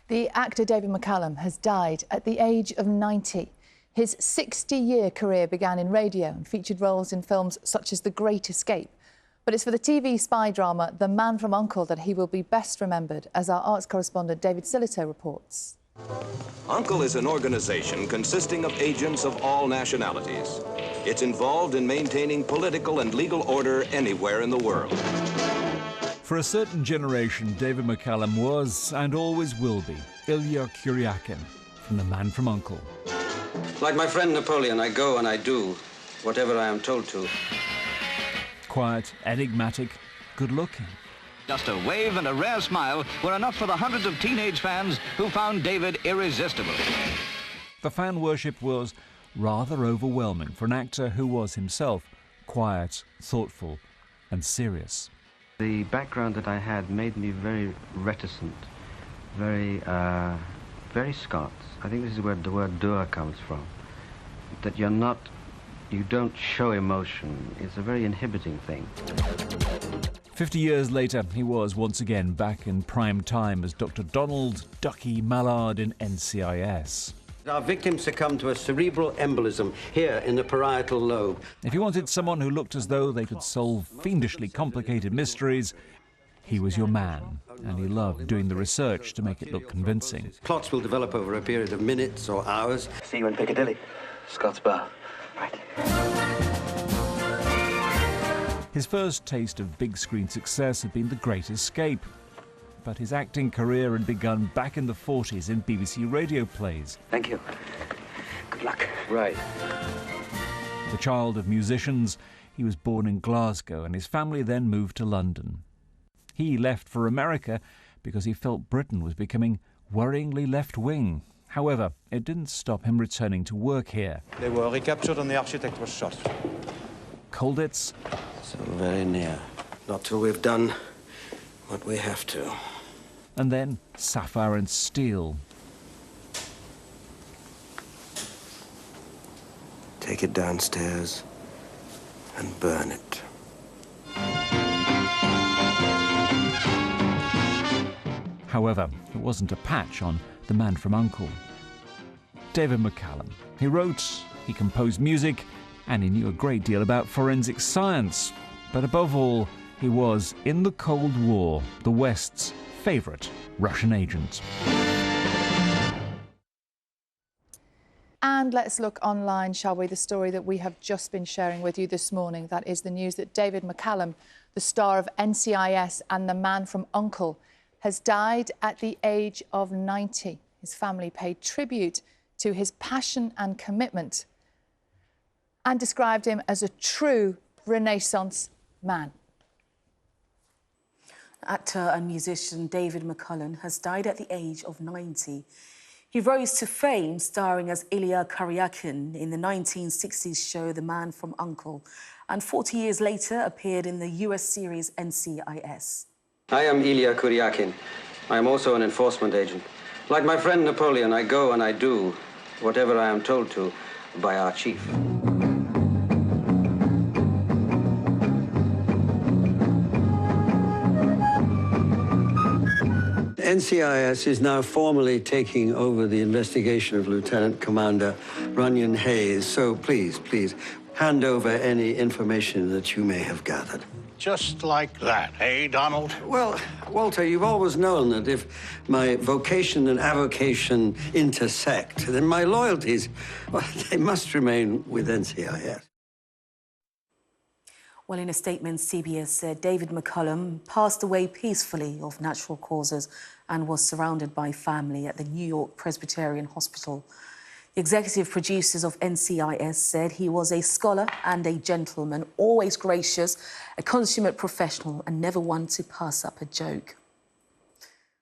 The actor David McCallum has died at the age of 90. His 60-year career began in radio and featured roles in films such as The Great Escape. But it's for the TV spy drama The Man from U.N.C.L.E. that he will be best remembered, as our arts correspondent David Mccallum reports. U.N.C.L.E. is an organisation consisting of agents of all nationalities. It's involved in maintaining political and legal order anywhere in the world. For a certain generation, David McCallum was, and always will be, Ilya Kuryakin from The Man from U.N.C.L.E. Like my friend Napoleon, I go and I do whatever I am told to. Quiet, enigmatic, good-looking. Just a wave and a rare smile were enough for the hundreds of teenage fans who found David irresistible. The fan worship was rather overwhelming for an actor who was himself quiet, thoughtful and serious. The background that I had made me very reticent, very Scots. I think this is where the word dour comes from. That you don't show emotion. It's a very inhibiting thing. 50 years later, he was once again back in prime time as Dr. Donald Ducky Mallard in NCIS. Our victim succumbed to a cerebral embolism here in the parietal lobe. If you wanted someone who looked as though they could solve fiendishly complicated mysteries, he was your man, and he loved doing the research to make it look convincing. Plots will develop over a period of minutes or hours. See you in Piccadilly. Scott's Bar. Right. His first taste of big screen success had been The Great Escape, but his acting career had begun back in the 40s in BBC radio plays. Thank you. Good luck. Right. The child of musicians, he was born in Glasgow and his family then moved to London. He left for America because he felt Britain was becoming worryingly left-wing. However, it didn't stop him returning to work here. They were recaptured and the architect was shot. Colditz. So very near. Not till we've done what we have to. And then Sapphire Steel. Take it downstairs and burn it. However, it wasn't a patch on The Man from U.N.C.L.E. David McCallum. He wrote, he composed music, and he knew a great deal about forensic science. But above all, he was, in the Cold War, the West's favourite Russian agent. And let's look online, shall we? The story that we have just been sharing with you this morning. That is the news that David McCallum, the star of NCIS and The Man from U.N.C.L.E., has died at the age of 90. His family paid tribute to his passion and commitment and described him as a true Renaissance man. Actor and musician David McCallum has died at the age of 90. He rose to fame starring as Ilya Kuryakin in the 1960s show The Man from U.N.C.L.E. and 40 years later appeared in the US series NCIS. I am Ilya Kuryakin. I am also an enforcement agent. Like my friend Napoleon, I go and I do whatever I am told to by our chief. NCIS is now formally taking over the investigation of Lieutenant Commander Runyon Hayes, so please, hand over any information that you may have gathered. Just like that, eh, Donald? Well, Walter, you've always known that if my vocation and avocation intersect, then my loyalties, well, they must remain with NCIS. Well, in a statement, CBS said David McCallum passed away peacefully of natural causes and was surrounded by family at the New York Presbyterian Hospital. The executive producers of NCIS said he was a scholar and a gentleman, always gracious, a consummate professional and never one to pass up a joke.